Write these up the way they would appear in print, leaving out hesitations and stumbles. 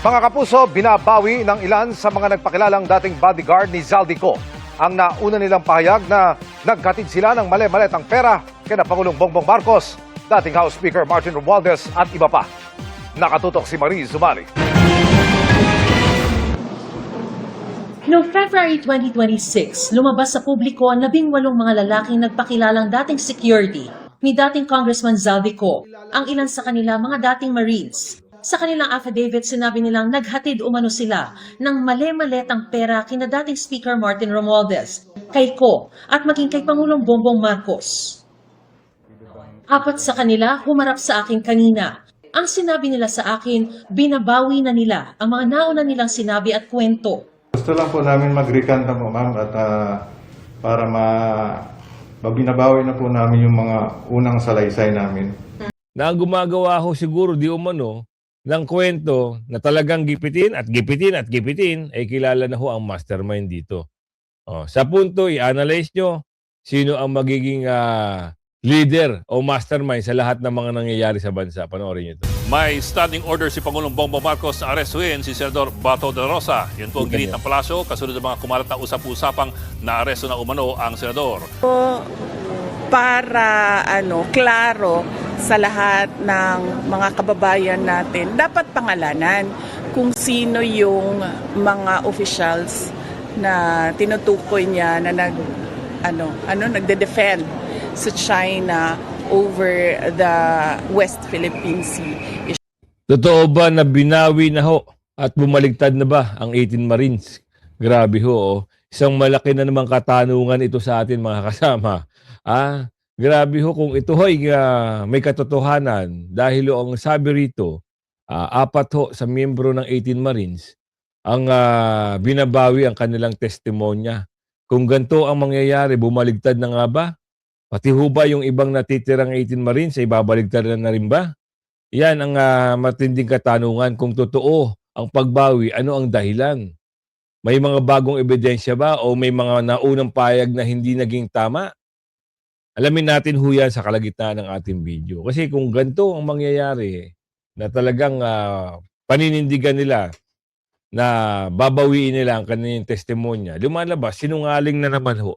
Mga kapuso, binabawi ng ilan sa mga nagpakilalang dating bodyguard ni Zaldico ang nauna nilang pahayag na nagkatid sila ng mali-maletang pera kina Pangulong Bongbong Marcos, dating House Speaker Martin Romualdez at iba pa. Nakatutok si Marie Zumali. Noong February 2026, lumabas sa publiko ang 18 mga lalaking nagpakilalang dating security ni dating Congressman Zaldico, ang ilan sa kanila mga dating Marines. Sa kanilang affidavit, sinabi nilang naghatid umano sila ng mali-maletang pera kina dating Speaker Martin Romualdez, kay Ko at maging kay Pangulong Bongbong Marcos. Apat sa kanila humarap sa akin kanina. Ang sinabi nila sa akin, binabawi na nila ang mga nauna nilang sinabi at kwento. Gusto lang po namin mag-recant po, ma'am, at para mabinabawi na po namin yung mga unang salaysay namin. Na ang gumagawa ho siguro di umano ng kwento na talagang gipitin at gipitin at gipitin ay kilala na ho ang mastermind dito. Sa punto, i-analyze nyo sino ang magiging leader o mastermind sa lahat ng mga nangyayari sa bansa. Panoorin nyo ito. May standing order si Pangulong Bongbong Marcos na arestuhin si Senador Bato de Rosa. Yun po ang ginit ng palasyo, kasunod ng mga kumalat na usap-usapang na aresto na umano ang senador. Para klaro sa lahat ng mga kababayan natin, dapat pangalanan kung sino yung mga officials na tinutukoy niya na nagde-defend sa China over the West Philippine Sea. Totoo ba na binawi na ho at bumaligtad na ba ang 18 Marines? Grabe ho. Isang malaki na namang katanungan ito sa atin mga kasama. Grabe ho kung ito ho'y may katotohanan dahil ang sabi rito, apat ho sa miyembro ng 18 Marines ang binabawi ang kanilang testimonya. Kung ganito ang mangyayari, bumaligtad na nga ba? Pati ho ba yung ibang natitirang 18 Marines ay babaligtad na rin ba? Yan ang matinding katanungan kung totoo ang pagbawi, ano ang dahilan? May mga bagong ebidensya ba o may mga naunang payag na hindi naging tama? Alamin natin ho yan sa kalagitnaan ng ating video. Kasi kung ganito ang mangyayari, na talagang paninindigan nila na babawiin nila ang kanilang testimonya, lumalabas, sinungaling na naman ho.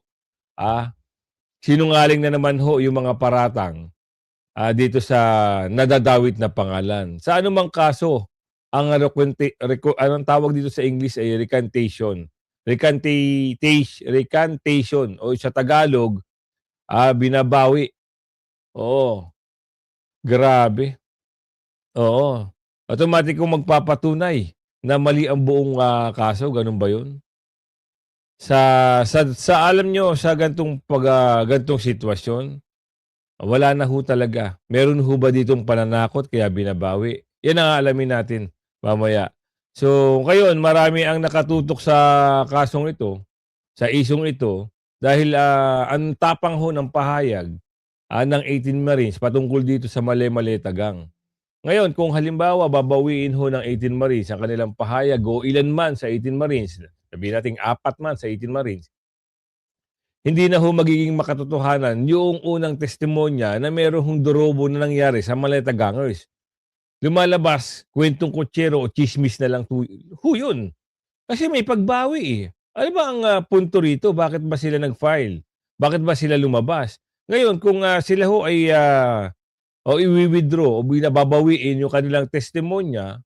Sinungaling na naman ho yung mga paratang dito sa nadadawit na pangalan. Sa anumang kaso, ang anong tawag dito sa English ay recantation. Recantation o sa Tagalog, binabawi. Oo. Grabe. Oo. Automatic kung magpapatunay na mali ang buong kaso, ganun ba yun? Sa alam nyo, sa gantong sitwasyon, wala na ho talaga. Meron ho ba ditong pananakot kaya binabawi? Yan ang alamin natin mamaya. So, ngayon, marami ang nakatutok sa kasong ito, sa isong ito, dahil ang tapang ho ng pahayag ng 18 Marines patungkol dito sa mali-maleta gang. Ngayon, kung halimbawa babawiin ho ng 18 Marines ang kanilang pahayag o ilan man sa 18 Marines, sabihin natin 4 man sa 18 Marines, hindi na ho magiging makatotohanan yung unang testimonya na meron hong dorobo na nangyari sa maleta gangers. Lumalabas, kwentong kutsero o chismis na lang ho yun. Kasi may pagbawi eh. Ano ba ang punto rito? Bakit ba sila nag-file? Bakit ba sila lumabas? Ngayon, kung sila ho ay i-withdraw o binababawiin yung kanilang testimonya,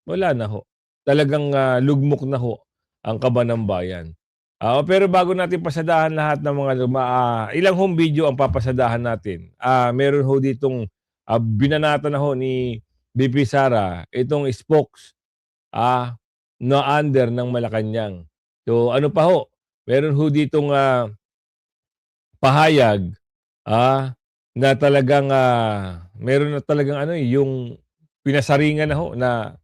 wala na ho. Talagang lugmok na ho ang kaban ng bayan. Pero bago natin pasadahan lahat ng mga ilang home video ang papasadahan natin. Meron ho ditong binanata na ho ni BP Sara, itong spokes na under ng Malacanang. So ano pa ho? Meron ho ditong pahayag na talagang meron na talagang yung pinasaringan na ho na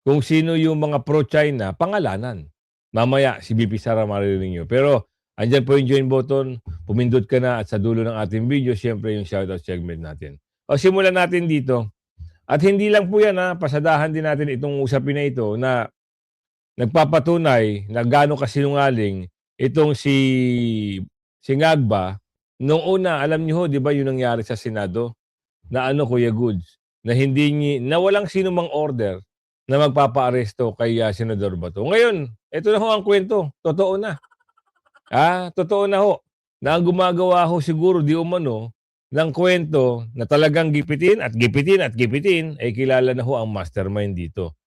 kung sino yung mga pro-China, pangalanan. Mamaya si BP Sara maririnig nyo. Pero andyan po yung join button, pumindot ka na at sa dulo ng ating video, siyempre yung shoutout segment natin. Simulan natin dito. At hindi lang po yan pasadahan din natin itong usapin na ito na nagpapatunay na gaano kasinungaling itong si Ngagba. Noong una, alam niyo ho, di ba yung nangyari sa Senado? Na Kuya Goods? Na walang sinumang order na magpapaaresto kay Senador Bato. Ngayon, ito na ho ang kwento. Totoo na. Totoo na ho. Na ang gumagawa ho siguro di umano ng kwento na talagang gipitin at gipitin at gipitin, ay kilala na ho ang mastermind dito.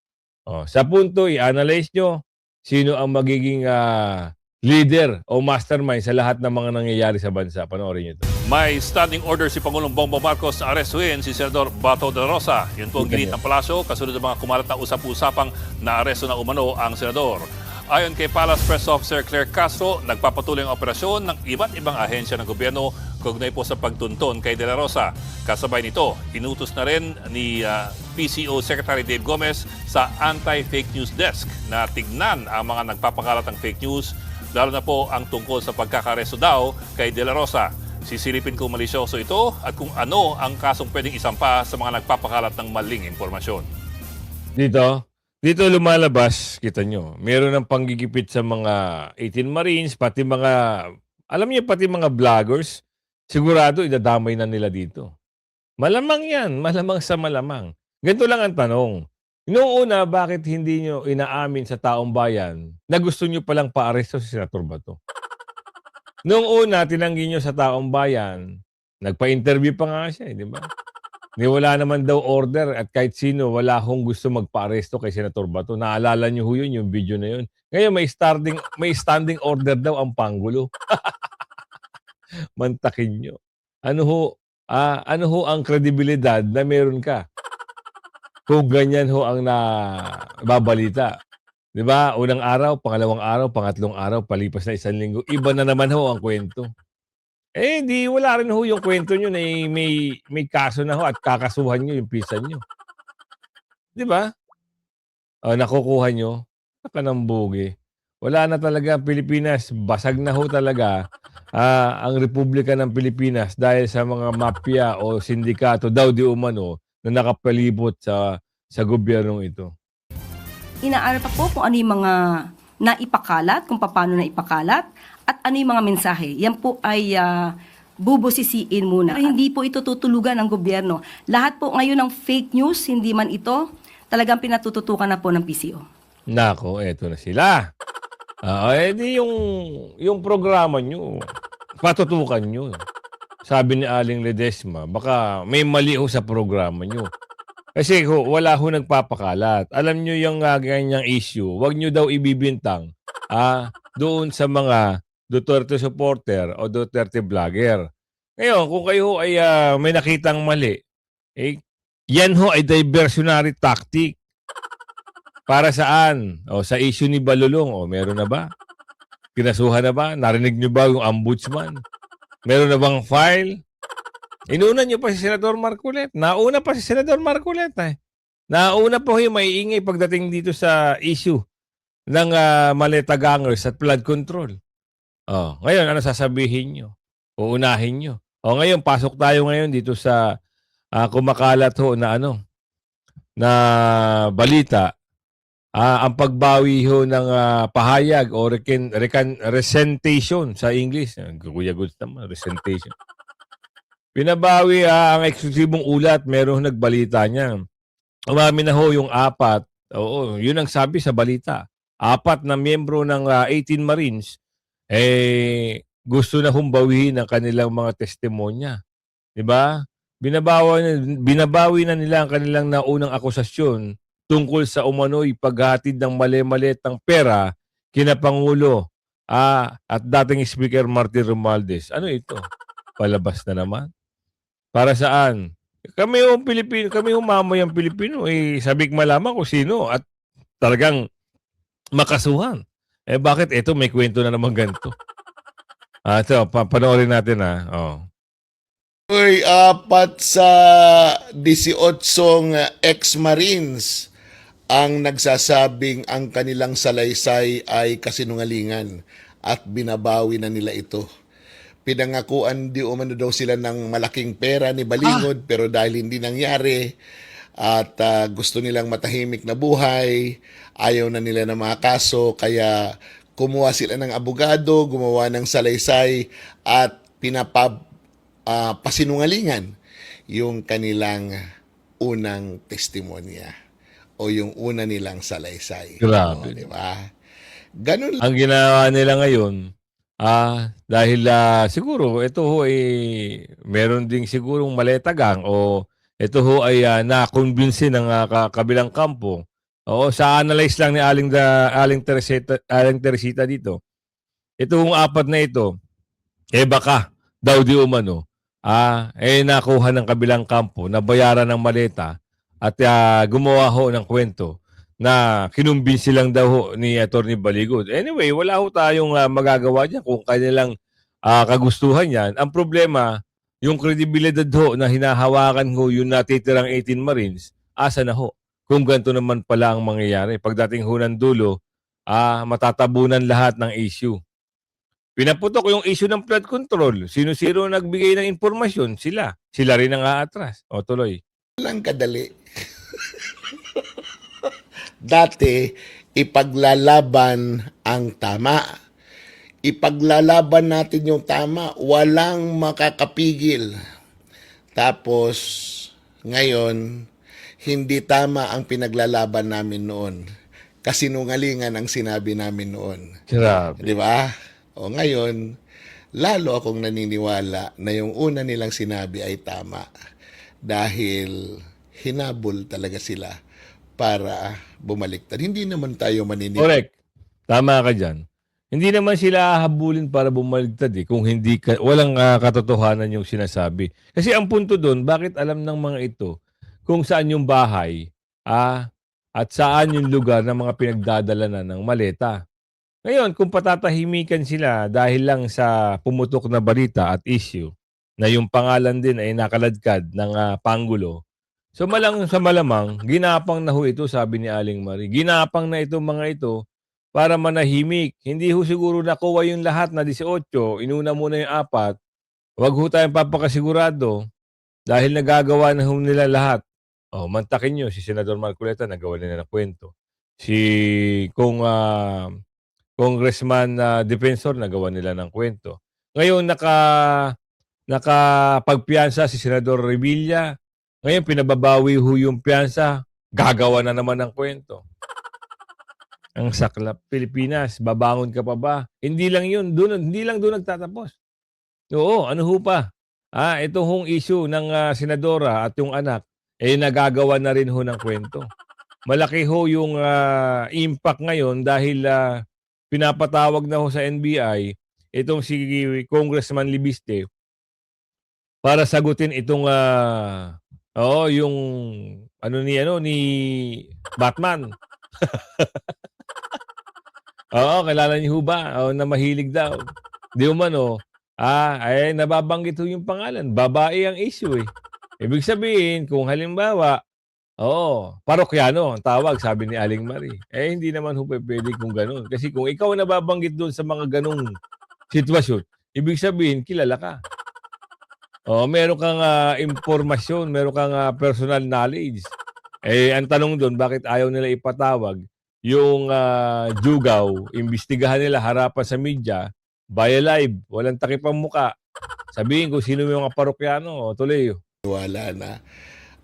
Sa punto, i-analyze nyo sino ang magiging leader o mastermind sa lahat ng mga nangyayari sa bansa. Panoorin nyo ito. May standing order si Pangulong Bongbong Marcos na arestuhin si Senador Bato de la Rosa. Yun po ang ginit ng palasyo kasunod ng mga kumalat na usap-usapang na aresto na umano ang senador. Ayon kay Palace Press Officer Claire Castro, nagpapatuloy ang operasyon ng iba't ibang ahensya ng gobyerno kaugnay po sa pagtunton kay De La Rosa. Kasabay nito, inutos na rin ni PCO Secretary Dave Gomez sa Anti-Fake News Desk na tignan ang mga nagpapakalat ng fake news, lalo na po ang tungkol sa pagkakaresto daw kay De La Rosa. Sisilipin kung malisyoso ito at kung ano ang kasong pwedeng isampa sa mga nagpapakalat ng maling impormasyon. Dito lumalabas, kita nyo, meron ng panggigipit sa mga 18 Marines, pati mga, alam niyo, pati mga vloggers, sigurado idadamay na nila dito. Malamang yan, malamang sa malamang. Ganito lang ang tanong. Noong una, bakit hindi nyo inaamin sa taong bayan na gusto nyo palang paaresto si Senator Bato? Noong una, tinanggi nyo sa taong bayan, nagpa-interview pa nga siya, di ba? Wala naman daw order at kahit sino, wala akong gusto magpa-aresto kay Senator Bato. Naalala niyo ho yun, yung video na yun. Ngayon, may standing order daw ang Pangulo. Mantakin nyo. Ano ho ang kredibilidad na meron ka? Kung ganyan ho ang nababalita. Di ba? Unang araw, pangalawang araw, pangatlong araw, palipas na 1 linggo. Iba na naman ho ang kwento. Wala rin ho yung kwento nyo na may kaso na ho at kakasuhan nyo yung pisan nyo. Di ba? Nakukuha nyo. Nakanambugi. Wala na talaga Pilipinas. Basag na ho talaga ang Republika ng Pilipinas dahil sa mga mafia o sindikato daw di umano na nakapalibot sa gobyernong ito. Inaaral pa po kung ano yung mga naipakalat, kung paano naipakalat, at ano yung mga mensahe. Yan po ay bubusisiin muna. Pero hindi po ito tutulugan ng gobyerno. Lahat po ngayon ng fake news, hindi man ito, talagang pinatututukan na po ng PCO. Nako, eto na sila. Yung programa nyo, patutukan nyo. Sabi ni Aling Ledesma, baka may mali ho sa programa nyo. Kasi wala ho nagpapakalat. Alam nyo yung ganyang issue, wag nyo daw ibibintang doon sa mga Duterte supporter o Duterte vlogger. Ngayon, kung kayo ay may nakitang mali, yan ho ay diversionary tactic. Para saan? Sa issue ni Balulong, meron na ba? Kinasuhan na ba? Narinig nyo ba yung ombudsman? Meron na bang file? Inuna nyo pa si Senador Marcoleta. Nauna pa si Senador Marcoleta. Nauna pa yung maiingay pagdating dito sa issue ng maleta gangers at flood control. Ngayon, ano sasabihin nyo? Uunahin nyo. Ngayon, pasok tayo ngayon dito sa kumakalat ho na balita. Ang pagbawi ho ng pahayag o recantation sa English. Kuya Goods naman, recantation. Pinabawi ang eksklusibong ulat, meron nagbalita niya. Umami na ho yung 4. Yun ang sabi sa balita. 4 na miyembro ng 18 Marines gusto na humbawihin ang kanilang mga testimonya. 'Di ba? Binabawi na nila ang kanilang naunang akusasyon tungkol sa umano'y paghatid ng mali-malitang pera kina Pangulo at dating Speaker Martin Romualdez. Ano ito? Palabas na naman. Para saan? Kami yung Pilipino, kami yung mamayang Pilipino, sabik malaman kung sino at talagang makasuhan. Bakit? Ito, may kwento na naman ganito. Ito, panoorin natin Uy, 4 sa 18 ex-Marines ang nagsasabing ang kanilang salaysay ay kasinungalingan at binabawi na nila ito. Pinangakuan di umano daw sila ng malaking pera ni Balingod pero dahil hindi nangyari at gusto nilang matahimik na buhay, ayaw na nila na mga kaso, kaya kumuha sila ng abogado, gumawa ng salaysay at pasinungalingan yung kanilang unang testimonya. o yung una nilang salaysay. Grabe. Di ba? Ganun Ang ginawa nila ngayon, dahil siguro ito ho meron ding sigurong maletagang o ito ho ay na-convince ng kabilang kampo. Oo, sa analyze lang ni Aling Teresita dito. Ito hong apat na ito, baka daw di umano, nakuha ng kabilang kampo, nabayaran ng maleta at gumawa ho ng kwento na kinumbinsi lang daw ho ni Atty. Baligod. Anyway, wala ho tayong magagawa dyan kung kanilang kagustuhan yan. Ang problema, yung kredibilidad ho na hinahawakan ho yung natitirang 18 Marines, asa na ho? Kung ganito naman pala ang mangyayari. Pagdating ho ng dulo, matatabunan lahat ng issue. Pinaputok yung issue ng flood control. Sino-sino nagbigay ng impormasyon? Sila. Sila rin ang aatras. O tuloy. lang kadali. Dati, ipaglalaban ang tama. Ipaglalaban natin yung tama, walang makakapigil. Tapos, ngayon, hindi tama ang pinaglalaban namin noon. Kasinungalingan ang sinabi namin noon. Grabe. Di ba? O ngayon, lalo akong naniniwala na yung una nilang sinabi ay tama. Dahil hinabol talaga sila para bumaliktad. Hindi naman tayo maniniwala. Correct. Tama ka dyan. Hindi naman sila hahabulin para bumaligtad kung hindi walang katotohanan yung sinasabi. Kasi ang punto doon, bakit alam ng mga ito kung saan yung bahay at saan yung lugar ng mga pinagdadala na ng maleta. Ngayon, kung patatahimikan sila dahil lang sa pumutok na balita at issue na yung pangalan din ay nakaladkad ng Pangulo, so sa malamang, ginapang na ho ito, sabi ni Aling Marie. Ginapang na ito mga ito para manahimik. Hindi ho siguro nakuha yung lahat na 18, inuna muna yung 4. Huwag ho tayong papakasigurado dahil nagagawa na ho nila lahat. Mantakin nyo, si Senador Marcoleta nagawa nila ng kwento. Kung Congressman Defensor nagawa nila ng kwento. Ngayon, nakapagpiyansa si Senador Revilla. Ngayon, pinababawi ho yung piyansa, gagawa na naman ng kwento. Ang saklap, Pilipinas, babangon ka pa ba? Hindi lang doon nagtatapos. Oo, ano ho pa? Ito hong issue ng senadora at yung anak, nagagawa na rin ho ng kwento. Malaki ho yung impact ngayon dahil pinapatawag na ho sa NBI itong si Congressman Libiste para sagutin itong yung ni Batman. Oo, kilala niyo ba? Na mahilig daw. Di umano, nababanggit ho yung pangalan. Babae ang issue Ibig sabihin, kung halimbawa, parokyano ang tawag, sabi ni Aling Marie. Hindi naman ho pwede kung ganun. Kasi kung ikaw nababanggit doon sa mga ganung sitwasyon, ibig sabihin, kilala ka. Meron kang impormasyon, meron kang personal knowledge. Ang tanong doon, bakit ayaw nila ipatawag yung Jugaw, imbestigahan nila harapan sa media, via live, walang takip ang muka. Sabihin kung sino yung mga parokyano, tuloy. Wala na.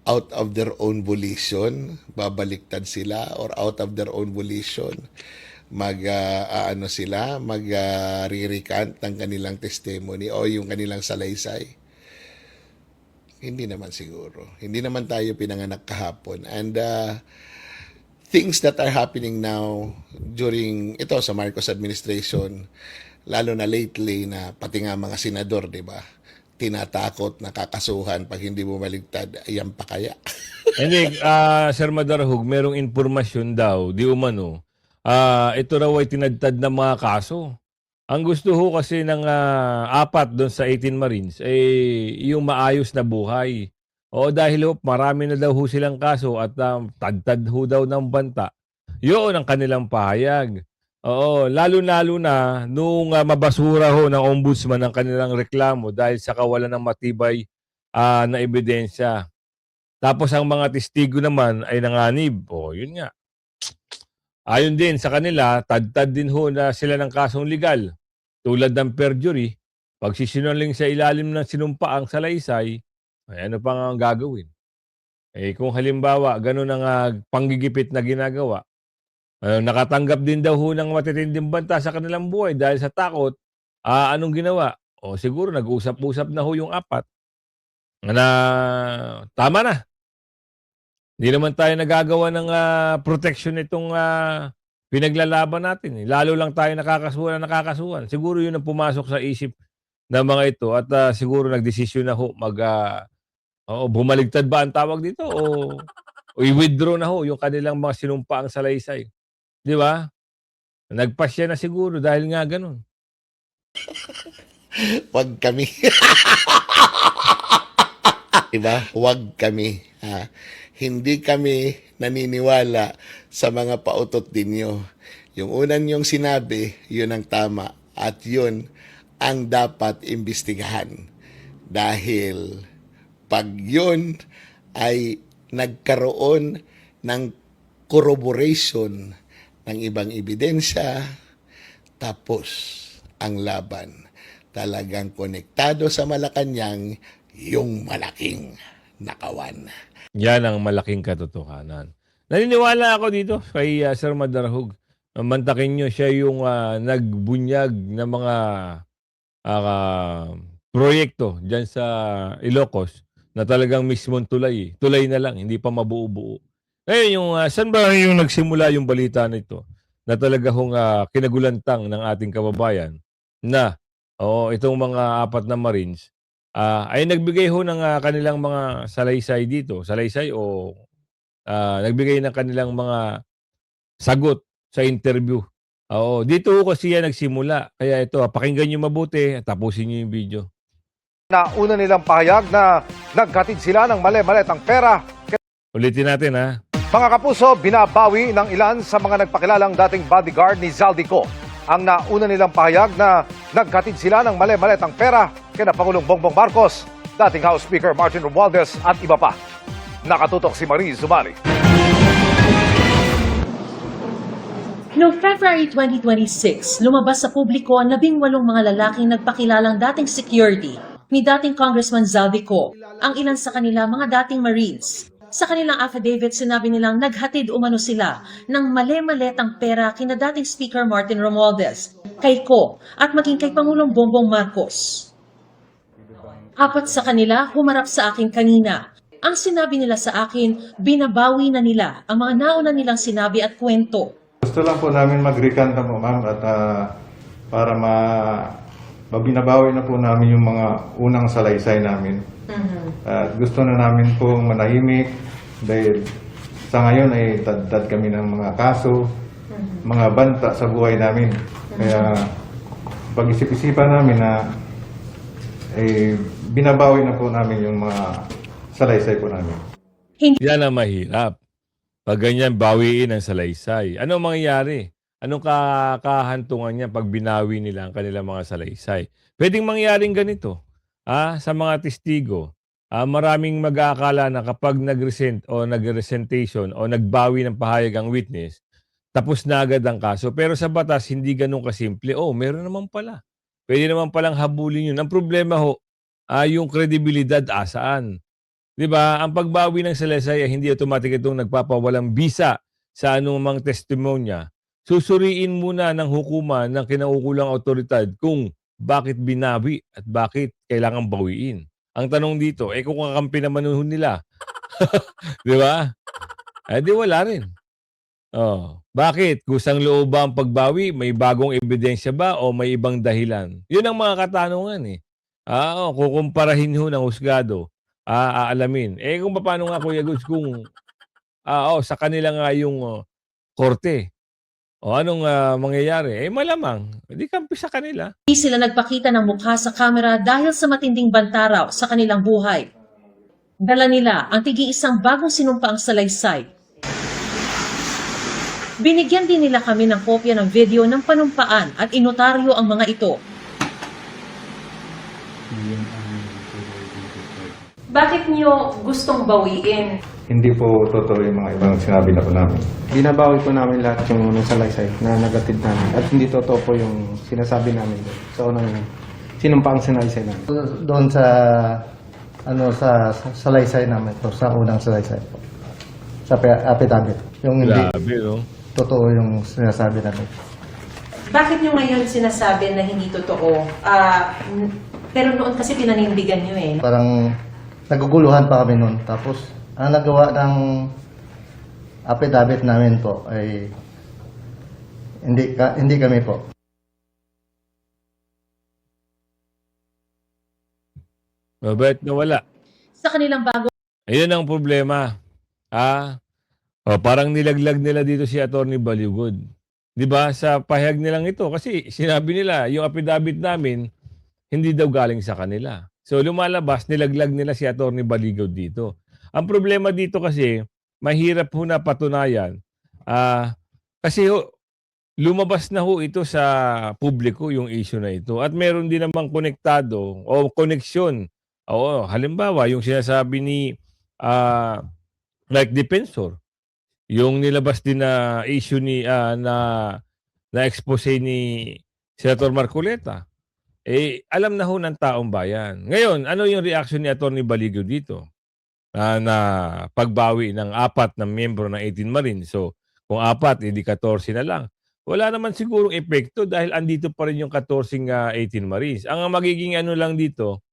Out of their own volition, babaliktad sila, or out of their own volition, mag-re-recant ng kanilang testimony o yung kanilang salaysay. Hindi naman siguro. Hindi naman tayo pinanganak kahapon. And things that are happening now during ito sa Marcos administration, lalo na lately na pati nga mga senador, di ba? Tinatakot, nakakasuhan pag hindi bumaligtad, ayan pa kaya. Hindi, Sir Madarahug, merong informasyon daw, di umano, ito raw ay tinadtad ng mga kaso. Ang gusto ho kasi ng 4 doon sa 18 Marines yung maayos na buhay. Dahil marami na daw ho silang kaso at tadtad ho daw ng banta. Yun ang kanilang pahayag. Lalo-lalo na nung mabasura ho ng ombudsman ang kanilang reklamo dahil sa kawalan ng matibay na ebidensya. Tapos ang mga testigo naman ay nanganib. Yun nga. Ayon din sa kanila, tad din ho na sila ng kasong legal. Tulad ng perjury, pagsisinungaling sa ilalim ng sinumpaang salaysay, ano pang ang gagawin? Kung halimbawa, ganun ang panggigipit na ginagawa, nakatanggap din daw ho ng matitinding banta sa kanilang buhay dahil sa takot, anong ginawa? O siguro nag-usap-usap na ho yung apat na tama na. Hindi naman tayo nagagawa ng protection nitong pinaglalaban natin. Lalo lang tayo nakakasuhan. Siguro yun ang pumasok sa isip ng mga ito at siguro nagdesisyon na ho bumaligtad ba ang tawag dito o i-withdraw na ho yung kanilang mga sinumpaang salaysay. Di ba? Nagpasya na siguro dahil nga ganun. Wag kami. Diba? Wag kami. Hindi kami naniniwala sa mga pautot ninyo. Yung unan yung sinabi, yun ang tama. At yun ang dapat imbestigahan. Dahil pag yun ay nagkaroon ng corroboration ng ibang ebidensya, tapos ang laban. Talagang konektado sa Malacanang yung malaking nakawan. Yan ang malaking katotohanan. Naniniwala ako dito kay Sir Madarahug. Mantakin nyo siya yung nagbunyag ng mga proyekto dyan sa Ilocos na talagang mismong tulay. Tulay na lang, hindi pa mabuo-buo. Ngayon, saan ba yung nagsimula yung balita nito na talaga hong kinagulantang ng ating kababayan na itong mga apat na Marines ay nagbigay ho ng kanilang mga salaysay dito. Salaysay o nagbigay ng kanilang mga sagot sa interview. Dito ho kasi yan nagsimula. Kaya ito, pakinggan nyo mabuti at tapusin nyo yung video. Nauna nilang pahayag na naghatid sila ng mali-malitang pera. Ulitin natin ha. Mga kapuso, binabawi ng ilan sa mga nagpakilalang dating bodyguard ni Zaldico ang nauna nilang pahayag na naghatid sila ng mali-malitang pera kina Pangulong Bongbong Marcos, dating House Speaker Martin Romualdez at iba pa. Nakatutok si Marie Zumali. Noong February 2026, lumabas sa publiko ang 18 mga lalaking nagpakilalang dating security ni dating Congressman Zaldico, ang ilan sa kanila mga dating Marines. Sa kanilang affidavit, sinabi nilang naghatid umano sila ng mali-maletang pera kina dating Speaker Martin Romualdez, kay Ko at maging kay Pangulong Bongbong Marcos. Apat sa kanila humarap sa akin kanina. Ang sinabi nila sa akin, binabawi na nila ang mga nauna nilang sinabi at kwento. Gusto lang po namin mag-recant po, ma'am, at para mabinabawi na po namin yung mga unang salaysay namin. At gusto na namin pong manahimik dahil sa ngayon ay tad kami ng mga kaso, mga banta sa buhay namin. Kaya pag-isip-isipan namin na binabawi na po namin yung mga salaysay po namin. Yan ang mahirap. Pag ganyan, bawiin ang salaysay. Anong mangyayari? Anong kahantungan niya pag binawi nila ang kanilang mga salaysay? Pwedeng mangyaring ganito. Sa mga testigo, maraming mag-aakala na kapag nag-resent o nag-resentation o nagbawi ng pahayag ang witness, tapos na agad ang kaso. Pero sa batas, hindi ganun kasimple. Meron naman pala. Pwede naman palang habulin yun. Ang problema yung kredibilidad asaan. Diba? Ang pagbawi ng salaysay ay hindi automatic itong nagpapawalang bisa sa anumang testimonya. Susuriin muna ng hukuman ng kinaukulang otoridad kung bakit binawi at bakit kailangang bawiin. Ang tanong dito, kung kakampi naman nila, di ba? Di wala rin. Bakit? Kusang loob ba ang pagbawi? May bagong ebidensya ba o may ibang dahilan? Yun ang mga katanungan kukumparahin ho ng husgado, aalamin. Kung paano nga, Kuya Guds, kung sa kanila nga yung korte, anong mangyayari? Malamang, hindi kampi sa kanila. Hindi sila nagpakita ng mukha sa kamera dahil sa matinding bantaraw sa kanilang buhay. Dala nila ang tigi-isang bagong sinumpaang salaysay. Binigyan din nila kami ng kopya ng video ng panumpaan at inotaryo ang mga ito. Bakit niyo gustong bawiin? Hindi po totoo yung mga ibang sinabi na po namin. Binabawi po namin lahat yung salaysay na nagatid namin. At hindi totoo po yung sinasabi namin doon. Sa unang sinumpaang salaysay namin. Doon sa sa salaysay namin po, sa unang salaysay po. Sa affidavit. Yung hindi Grabe, no? totoo yung sinasabi namin. Bakit nyo ngayon sinasabi na hindi totoo? Pero noon kasi pinanindigan nyo eh. Parang naguguluhan pa kami noon. Tapos, ang nagawa ng affidavit namin po ay hindi kami po. Mabait na wala. Sa kanilang bago Ayun ang problema. Parang nilaglag nila dito si Attorney Baligod. 'Di ba? Sa pahayag nilang ito kasi sinabi nila yung affidavit namin hindi daw galing sa kanila. So lumalabas nilaglag nila si Attorney Baligod dito. Ang problema dito kasi mahirap ho na patunayan. Kasi lumabas na ho ito sa publiko yung issue na ito at meron din namang konektado o koneksyon. Oo, halimbawa yung sinasabi ni Mike Defensor, yung nilabas din na issue ni na expose ni Senator Marcoleta. Alam na ho ng taong bayan. Ngayon, ano yung reaction ni Attorney Baligod dito? Na pagbawi ng 4 na miyembro ng 18 Marines. So, kung 4, edi 14 na lang. Wala naman sigurong epekto dahil andito pa rin yung 14 18 Marines. Ang magiging ano lang dito,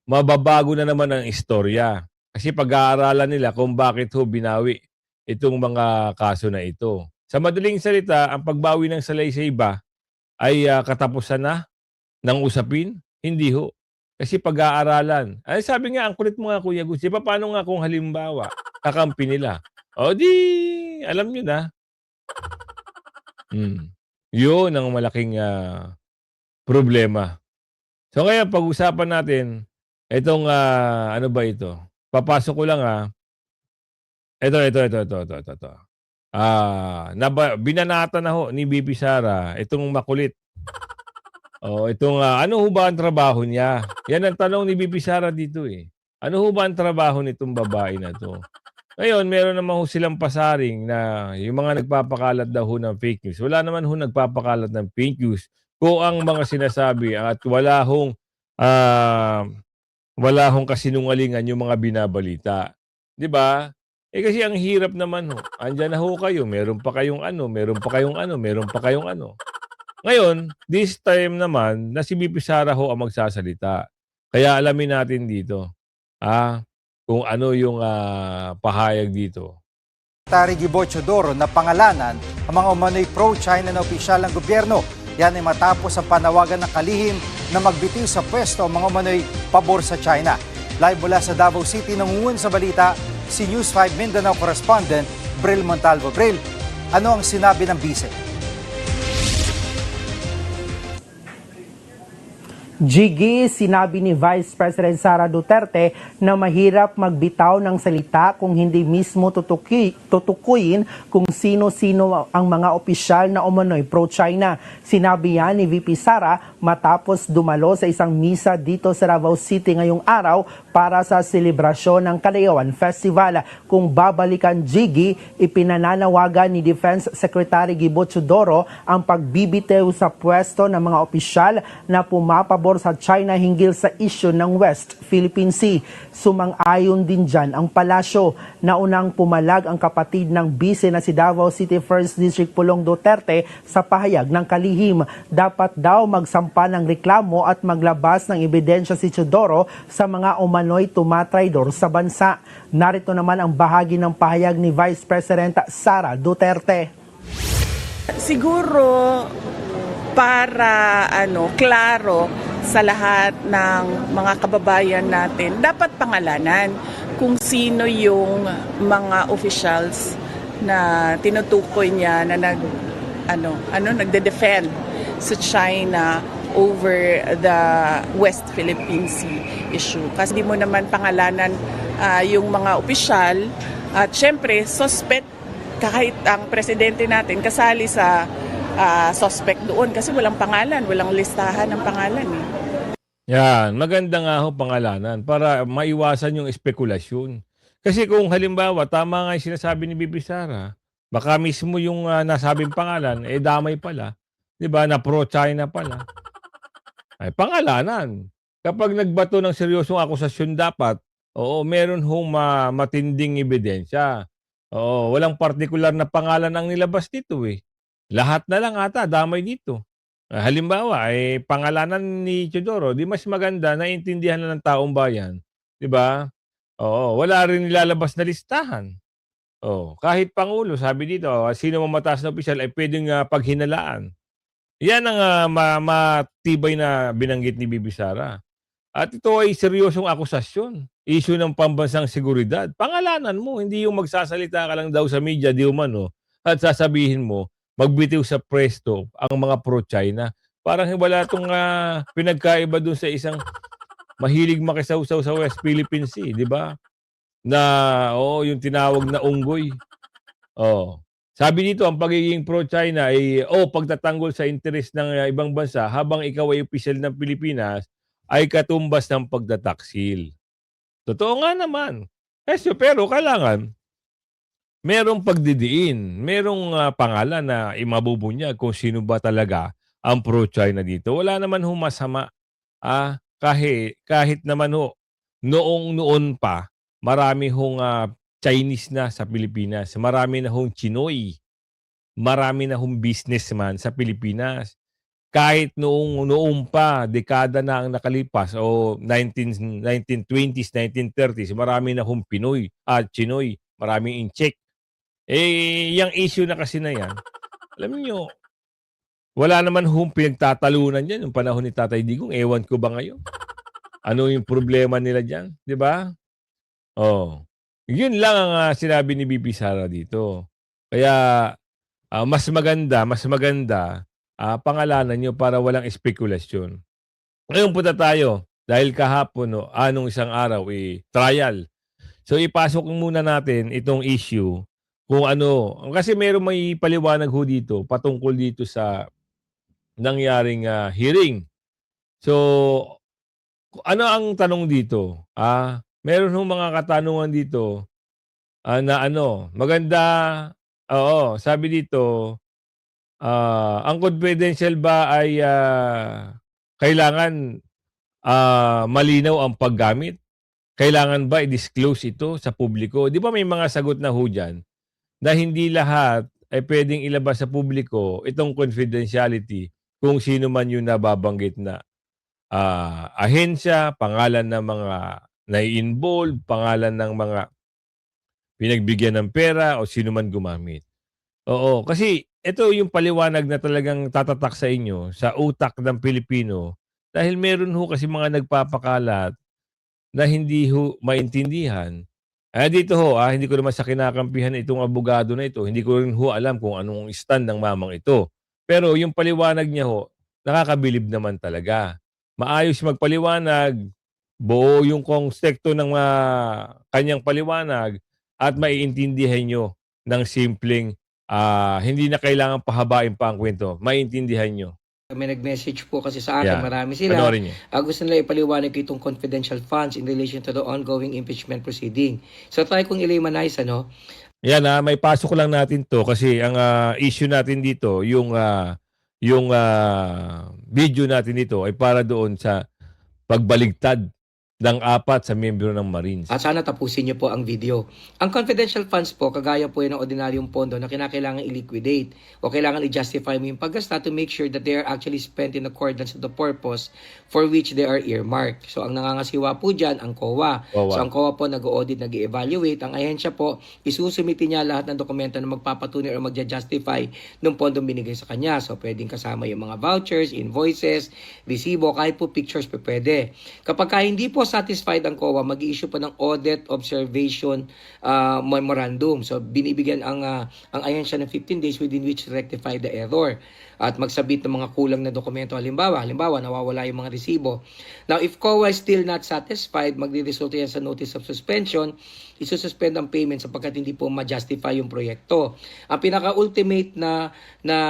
mababago na naman ang istorya. Kasi pag-aaralan nila kung bakit ho binawi itong mga kaso na ito. Sa madaling salita, ang pagbawi ng salaysay ba ay katapusan na ng usapin? Hindi ho. Kasi pag-aaralan. Ay sabi nga, ang kulit mo nga Kuya Gus, paano nga kung halimbawa, kakampi nila? O di, alam nyo na. Yun ang malaking problema. So ngayon, pag-usapan natin, itong, ano ba ito? Papasok ko lang Ito. Binanata na ho ni BP Sara, itong makulit. Itong, ano ho ba ang trabaho niya? Yan ang tanong ni BP Sara dito eh. Ano ho ba ang trabaho nitong babae na to? Ngayon, meron naman ho silang pasaring na yung mga nagpapakalat daw ho ng fake news. Wala naman ho nagpapakalat ng fake news kung ang mga sinasabi at wala hong kasinungalingan yung mga binabalita. 'Di ba? Kasi ang hirap naman ho. Andiyan na ho kayo, meron pa kayong ano. Ngayon, this time naman na si BP Sara ho ang magsasalita. Kaya alamin natin dito, kung ano yung pahayag dito. Secretary Gibo Chodoro na pangalanan ang mga umano'y pro-China na opisyal ng gobyerno. Yan ay matapos ang panawagan ng kalihim na magbitiw sa pwesto ang mga umano'y pabor sa China. Live mula sa Davao City, nangungun sa balita si News 5 Mindanao correspondent Bril Montalvo. Bril, ano ang sinabi ng bise? Gigi, sinabi ni Vice President Sara Duterte na mahirap magbitaw ng salita kung hindi mismo tutukuyin kung sino-sino ang mga opisyal na umano'y pro-China. Sinabi yan ni VP Sara matapos dumalo sa isang misa dito sa Davao City ngayong araw para sa selebrasyon ng Kalayuan Festival. Kung babalikan Gigi, ipinananawagan ni Defense Secretary Gibo Chodoro ang pagbibitiw sa pwesto ng mga opisyal na pumapabor sa China hinggil sa isyu ng West Philippine Sea. Sumang-ayon din dyan ang palasyo. Naunang pumalag ang kapatid ng bise na si Davao City 1st District Pulong Duterte sa pahayag ng kalihim. Dapat daw magsampa ng reklamo at maglabas ng ebidensya si Chodoro sa mga umano'y tumatraydor sa bansa. Narito naman ang bahagi ng pahayag ni Vice President Sara Duterte. Siguro para klaro sa lahat ng mga kababayan natin, dapat pangalanan kung sino yung mga officials na tinutukoy niya na nagde-defend sa China over the West Philippine Sea issue. Kasi di mo naman pangalanan yung mga opisyal at syempre suspect kahit ang presidente natin kasali sa suspect doon kasi walang pangalan, walang listahan ng pangalan eh. Yan, maganda nga ho pangalanan para maiwasan yung espekulasyon. Kasi kung halimbawa, tama nga yung sinasabi ni BP Sara, baka mismo yung nasabing pangalan, damay pala. 'Di ba? Na pro-China pala. Ay, pangalanan. kapag nagbato ng seryosong akusasyon dapat, oo, meron hong matinding ebidensya. Oo, walang partikular na pangalan ang nilabas dito eh. Lahat na lang ata damay dito. Halimbawa, pangalanan ni Teodoro, di mas maganda na intindihan na ng taong bayan. Di ba? Oo, wala rin nilalabas na listahan. Oh, kahit pangulo, sabi dito, sino mang mataas na opisyal ay pwedeng paghinalaan. Yan ang matibay na binanggit ni Bibi Sara. At ito ay seryosong akusasyon. Issue ng pambansang seguridad. Pangalanan mo, hindi yung magsasalita ka lang daw sa media, di umano, at sasabihin mo, magbitiw sa presto ang mga pro-China. Parang wala itong pinagkaiba dun sa isang mahilig makisawsaw sa West Philippine Sea, di ba? Na, yung tinawag na unggoy. Oh. Sabi dito, ang pagiging pro-China ay, pagtatanggol sa interes ng ibang bansa habang ikaw ay opisyal ng Pilipinas ay katumbas ng pagtataksil. Totoo nga naman. Pero kailangan, merong pagdidiin, merong pangalan na imabubunyag kung sino ba talaga ang pro-China dito. Wala naman masama. Kahit naman noon pa, marami Chinese na sa Pilipinas. Marami na Chinoy. Marami na businessman sa Pilipinas. Kahit noong pa, dekada na ang nakalipas o 1920s, 1930s, marami na Pinoy at Chinoy. Maraming in-check. Yung issue na kasi na yan, alam niyo, wala naman pinagtatalunan yan yung panahon ni Tatay Digong. Ewan ko ba ngayon? Ano yung problema nila dyan? Di ba? Yun lang ang sinabi ni Bibi Sara dito. Kaya mas maganda pangalanan nyo para walang espekulasyon. Ngayon punta tayo dahil kahapon anong isang araw trial. So ipasok muna natin itong issue kung ano. Kasi may paliwanag dito patungkol dito sa nangyaring hearing. So ano ang tanong dito? Meron mga katanungan dito na maganda, sabi dito, ang confidential ba ay kailangan malinaw ang paggamit? Kailangan ba i-disclose ito sa publiko? Di ba may mga sagot na dyan na hindi lahat ay pwedeng ilabas sa publiko itong confidentiality kung sino man yung nababanggit na ahensya, pangalan ng mga nai-involve, pangalan ng mga pinagbigyan ng pera o sino man gumamit. Oo, kasi ito yung paliwanag na talagang tatatak sa inyo sa utak ng Pilipino dahil meron kasi mga nagpapakalat na hindi maintindihan. Dito hindi ko naman sa kinakampihan itong abogado na ito. Hindi ko rin alam kung anong stand ng mamang ito. Pero yung paliwanag niya nakakabilib naman talaga. Maayos magpaliwanag, buo yung konsepto ng kanyang paliwanag at maiintindihan nyo ng simpleng hindi na kailangan pahabain pa ang kwento. Maiintindihan nyo. May nag-message po kasi sa akin, marami sila. Gusto nila ipaliwanag ko itong confidential funds in relation to the ongoing impeachment proceeding. So try kong i-limanize, Yan may pasok lang natin to kasi ang issue natin dito, yung video natin dito ay para doon sa pagbaligtad ng 4 sa miyembro ng Marines. At sana tapusin niyo po ang video. Ang confidential funds po, kagaya po yan ng ordinaryong pondo na kinakailangan i-liquidate o kailangan i-justify mo yung paggasta to make sure that they are actually spent in accordance with the purpose for which they are earmarked. So ang nangangasiwa po dyan, ang COA. So ang COA po nag-audit, nag-evaluate. Ang ahensya po, isusumiti niya lahat ng dokumento na magpapatunay o magja-justify ng pondong binigay sa kanya. So pwedeng kasama yung mga vouchers, invoices, resibo, kahit po pictures po pwede. Kapag hindi po satisfied ang COA, mag-i-issue pa ng audit observation memorandum. So binibigyan ang ahensya ng 15 days within which to rectify the error at magsabit ng mga kulang na dokumento. Halimbawa, nawawala yung mga resibo. Now, if COA is still not satisfied, magre-resulta yan sa notice of suspension, isususpend ang payment sapagkat hindi po ma-justify yung proyekto. Ang pinaka-ultimate na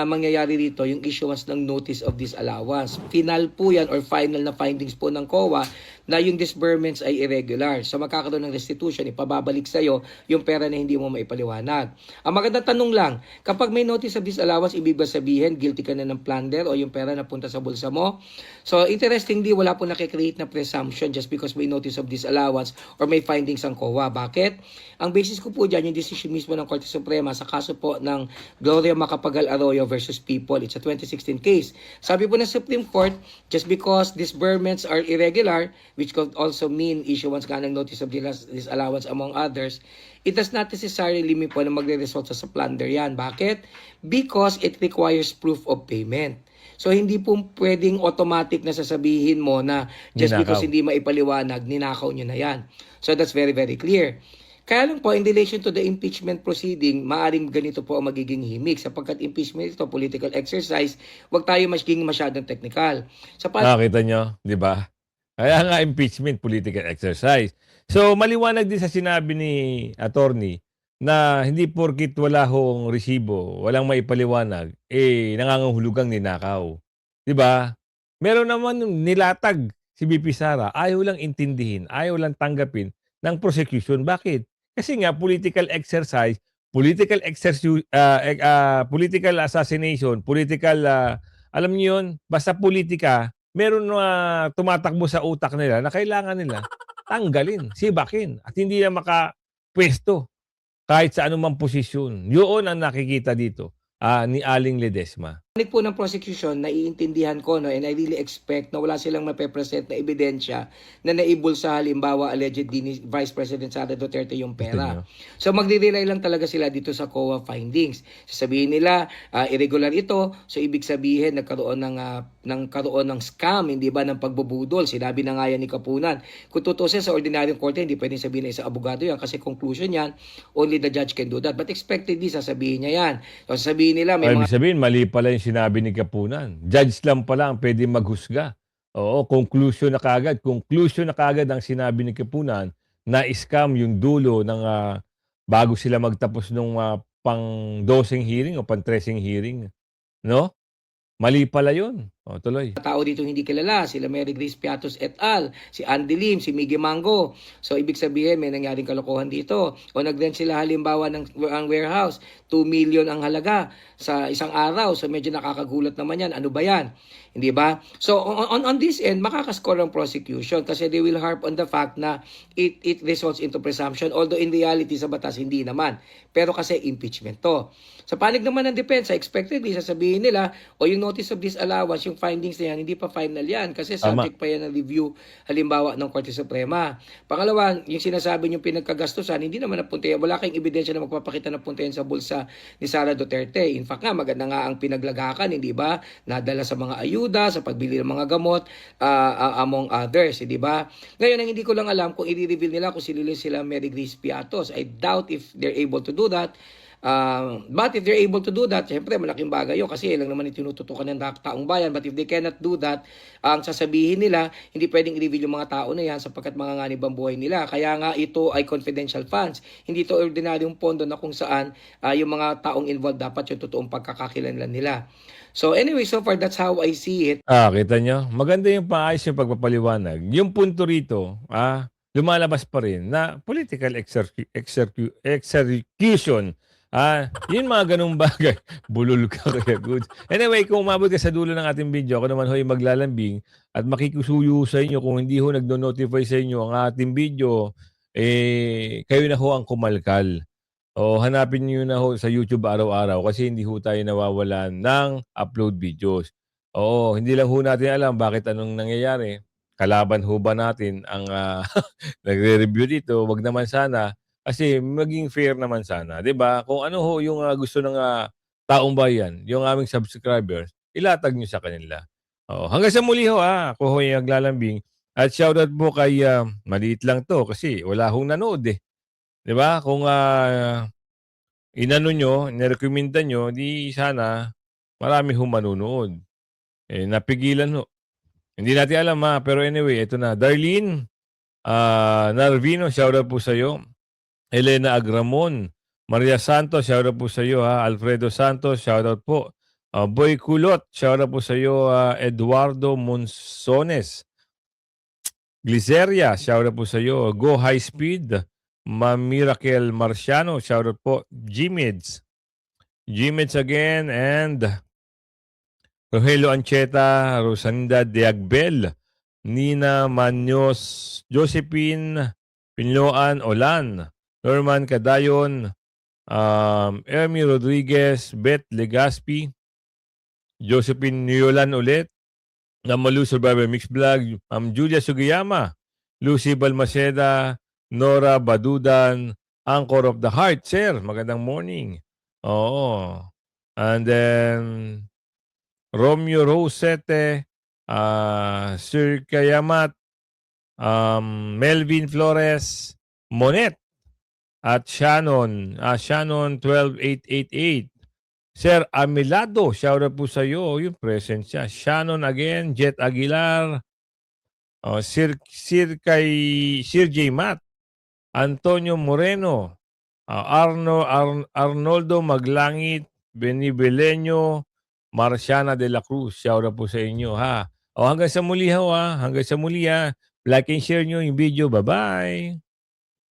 mangyayari rito, yung issuance ng notice of disallowance. Final po yan or final na findings po ng COA na yung disbursements ay irregular. So magkakaroon ng restitution, ipababalik sa'yo yung pera na hindi mo maipaliwanag. Ang magandang tanong lang, kapag may notice of disallowance, ibig ba sabihin guilty ka na ng plunder o yung pera na punta sa bulsa mo? So interestingly, wala po nakikreate na presumption just because may notice of disallowance or may findings ang COA. Bakit? Ang basis ko po dyan, yung decision mismo ng Korte Suprema sa kaso po ng Gloria Macapagal Arroyo versus People. It's a 2016 case. Sabi po ng Supreme Court, just because disbursements are irregular, which could also mean issuance nga ng notice of disallowance among others, it does not necessarily mean po na magre-result sa plunder yan. Bakit? Because it requires proof of payment. So hindi po pwedeng automatic na sasabihin mo na just Ninakaw. because hindi maipaliwanag, ninakaw nyo na yan. So that's very, very clear. Kaya lang po, in relation to the impeachment proceeding, maaring ganito po ang magiging himik. Sapagkat impeachment ito, political exercise, wag tayo magiging masyadong technical. Sa Nakita nyo, di ba? Kaya nga impeachment, political exercise. So maliwanag din sa sinabi ni attorney na hindi porkit wala hong resibo, walang maipaliwanag, nangangahulugang ninakaw. Di ba? Meron naman nilatag si BP Sara, ayaw lang intindihin, ayaw lang tanggapin ng prosecution. Bakit? Kasi nga political exercise, political assassination, political alam niyo 'yun, basta politika, meron tumatakbo sa utak nila na kailangan nila tanggalin, sibakin at hindi na makapwesto kahit sa anumang posisyon. Yun ang nakikita dito ni Aling Ledesma. panig po ng prosecution, naiintindihan ko, no, and I really expect na wala silang mapepresent na ebidensya na naibul sa halimbawa allegedly ni Vice President Sara Duterte yung pera. So magre-rely lang talaga sila dito sa COA findings. Sasabihin nila, irregular ito, so ibig sabihin nagkaroon ng scam, hindi ba, ng pagbubudol. Sinabi na nga yan ni Kapunan. Kung tutusin sa ordinaryong korte, hindi pwedeng sabihin na isang abogado yan kasi conclusion yan, only the judge can do that. But expectedly, sasabihin niya yan. So sasabihin nila, may Ibig sabihin, mali pala yung sinabi ni Kapunan. Judge lang pala ang pwede maghusga. Oo, conclusion na kagad. Conclusion na kagad ang sinabi ni Kapunan na scam yung dulo ng bago sila magtapos ng pang-dosing hearing o pang-tracing hearing. No? Mali pala yun. O, tuloy. tao dito hindi kilala, sila Mary Grace Piatos et al., si Andy Lim, si Miggy Mango. So ibig sabihin may nangyaring kalokohan dito. O nag-rent sila halimbawa ng ang warehouse, 2 million ang halaga sa isang araw. So medyo nakakagulat naman yan. Ano ba yan? Hindi ba? So on this end, makakascore ang prosecution kasi they will harp on the fact na it results into presumption, although in reality sa batas hindi naman. Pero kasi impeachment to. Sa panig naman ng depensa, expectedly sasabihin nila o yung notice of disallowance, yung findings na yan, hindi pa final yan kasi subject pa yan ng review halimbawa ng Korte Suprema. Pangalawa, yung sinasabi yung pinagkagastusan, hindi naman napunta yan. Wala kayong ebidensya na magpapakita na punta yan sa bulsa ni Sara Duterte. In fact nga, maganda nga ang pinaglagakan, hindi ba? Nadala sa mga ayuda, sa pagbili ng mga gamot, among others, hindi ba? Ngayon, ang hindi ko lang alam kung i-reveal nila kung sila Mary Grace Piatos. I doubt if they're able to do that. But if they're able to do that, syempre malaking bagay yun kasi lang naman tinututukan ng taong bayan. But if they cannot do that, ang sasabihin nila, hindi pwedeng i-reveal yung mga tao na yan sapagkat manganganib ang buhay nila. Kaya nga ito ay confidential funds. Hindi ito ordinaryong pondo na kung saan yung mga taong involved dapat yung totoong pagkakakilanlan nila. So anyway, so far that's how I see it. Kita nyo? Maganda yung paayos yung pagpapaliwanag. Yung punto rito, lumalabas pa rin na political execution. Yun mga ganung bagay. Bulol ka kaya goods. Anyway, kung umabot ka sa dulo ng ating video, ako naman ho'y maglalambing at makikusuyo sa inyo kung hindi ho nagno-notify sa inyo ang ating video, kayo na ho ang kumalkal. O hanapin niyo na ho sa YouTube araw-araw kasi hindi ho tayo nawawalan ng upload videos. Oo, hindi lang ho natin alam bakit anong nangyayari. Kalaban ho ba natin ang nagre-review dito? Wag naman sana. Kasi maging fair naman sana, 'di ba? Kung ano ho yung gusto ng taong bayan, yung aming subscribers, ilatag niyo sa kanila. Hanggang sa muli ho, ako ho yung naglalambing. At shoutout po kay maliit lang 'to kasi wala hong nanood 'Di ba? Kung inano nyo, nirekomenda nyo, di sana marami hong manunood. Napigilan ho. Hindi natin alam pero anyway, ito na. Darlene Narvino, shoutout po sa iyo. Elena Agramon, Maria Santos, shoutout po sa iyo. Alfredo Santos, shoutout po. Boy Kulot, shoutout po sa iyo. Eduardo Monsones. Gliceria, shoutout po sa iyo. Go High Speed. Ma'am Miracle Marciano, shoutout po. Gmids. Gmids again. And Rogelio Ancheta, Rosalinda Deagbel, Nina Manyos, Josephine Pinloan Olan, Norman Cadayon, Ermi Rodriguez, Beth Legaspi, Josephine Niolan ulit, Namalu Survivor Mix Vlog, Julia Sugiyama, Lucy Balmaceda, Nora Badudan, Anchor of the Heart. Sir, magandang morning. Oo. And then, Romeo Rosete, Sir Kayamat, Melvin Flores, Monet, at Shannon, Shannon 12888. Sir Amilado, shoutout po sa iyo. Yung present siya. Shannon again, Jet Aguilar, Sir J. Matt, Antonio Moreno, Arnoldo Maglangit, Benibelenyo, Marciana de la Cruz. Shoutout po sa inyo, ha. Hanggang sa muli, ha. Hanggang sa muli, ha. Like and share nyo yung video. Bye-bye.